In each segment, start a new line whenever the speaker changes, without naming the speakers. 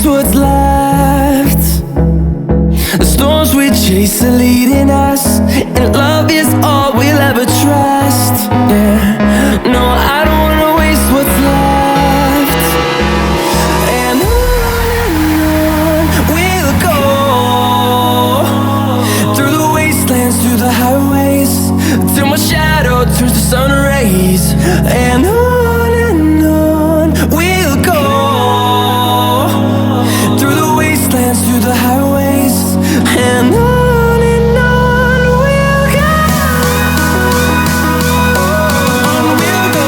what's left. The storms we chase are leading us, and love is all we'll ever trust. Yeah, no, I don't wanna waste what's left. And on we'll go, through the wastelands, through the highways, till my shadow turns to sun rays. And on we'll go, through the wastelands, through the highways, and on we'll go. On we'll go.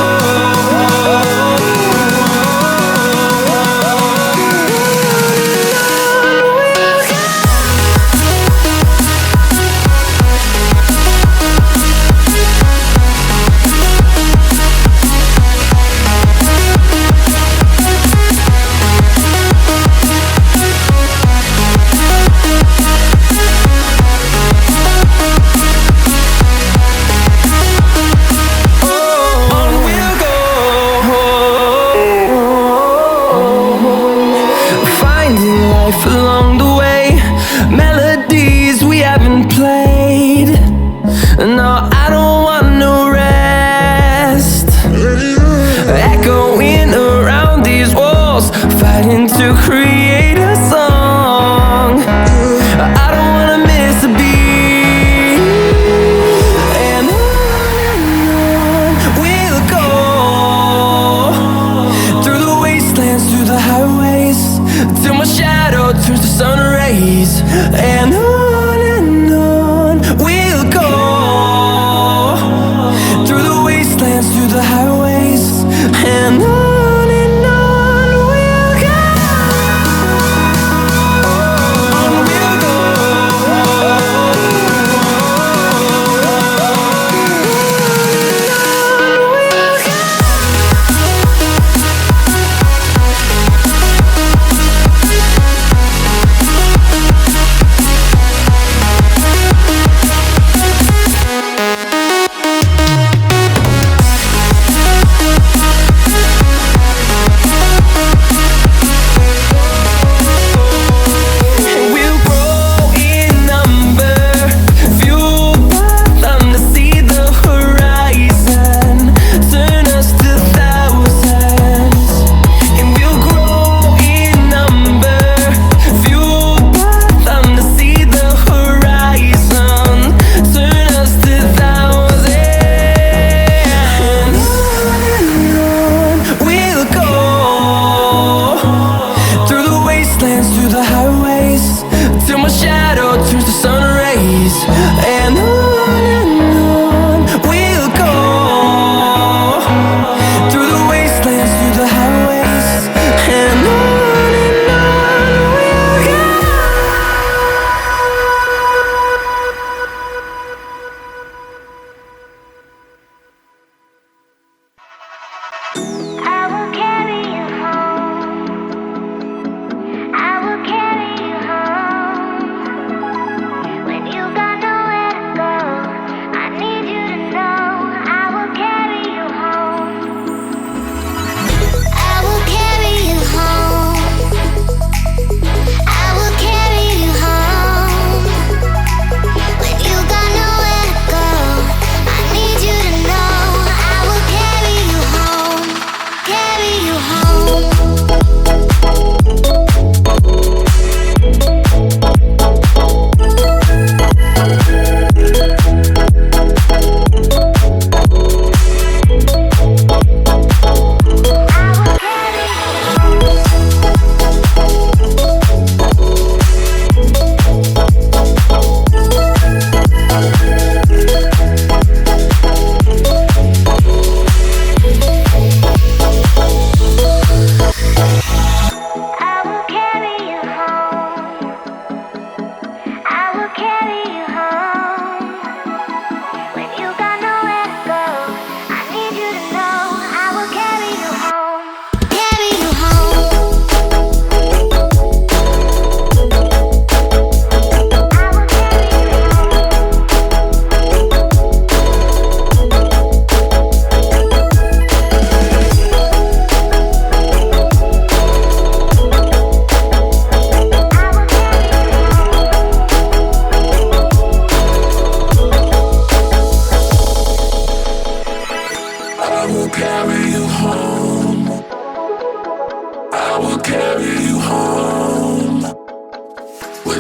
Along the way, melodies we haven't played. No, I don't want no rest. Echoing around these walls, fighting to create a song. I don't wanna miss a beat. And on we'll go, through the wastelands, through the highways, till my shadow turns to sun rays. And on we'll go, through the wastelands, through the highways, and on we'll go. On we'll go. Through the highways, till my shadow turns to sun rays. And on we'll go, through the wastelands, through the highways, and on we'll go.
I will carry you home. I will carry you home when you got nowhere to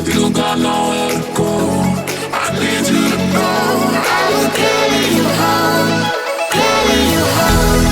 You don't got nowhere to go. I need you to know I will carry you home, carry you home.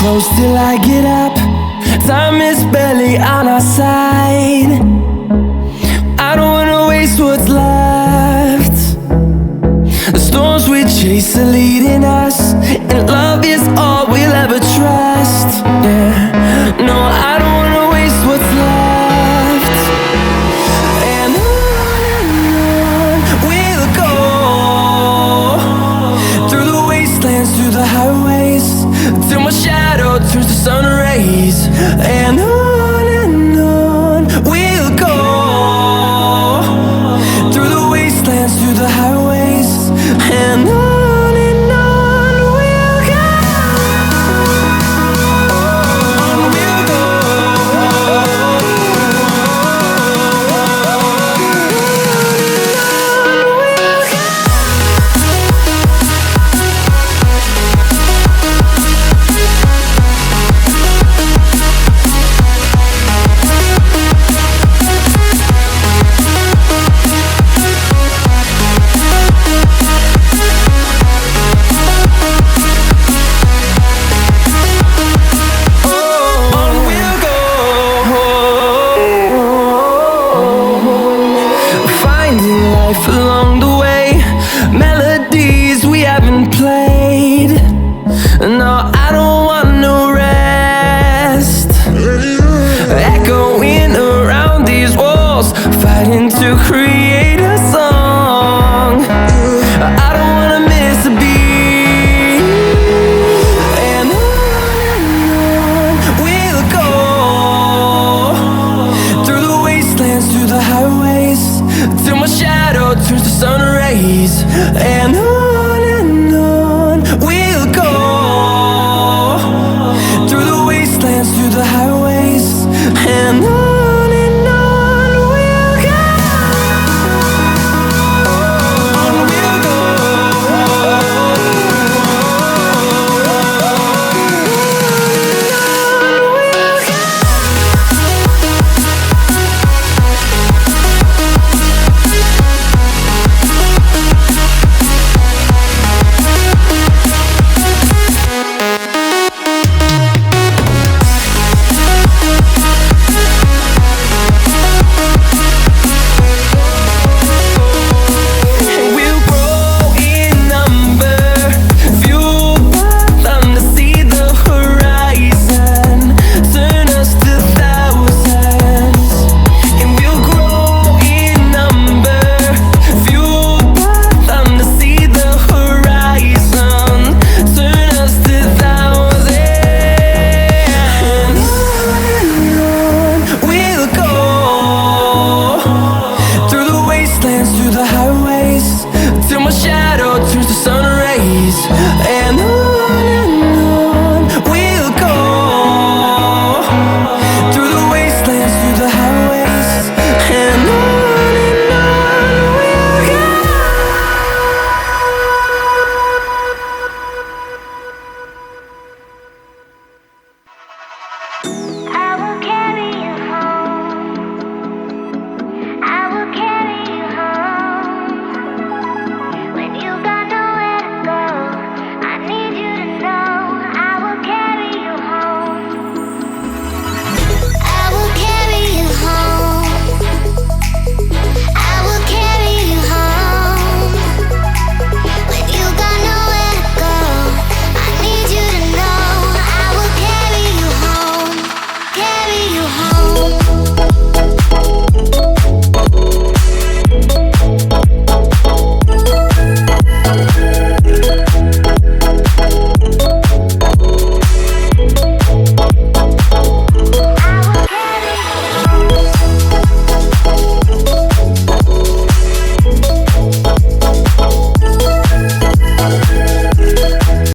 close till I get up. Time is barely on our side. I don't wanna waste what's left. The storms we chase are leading us, and love is all we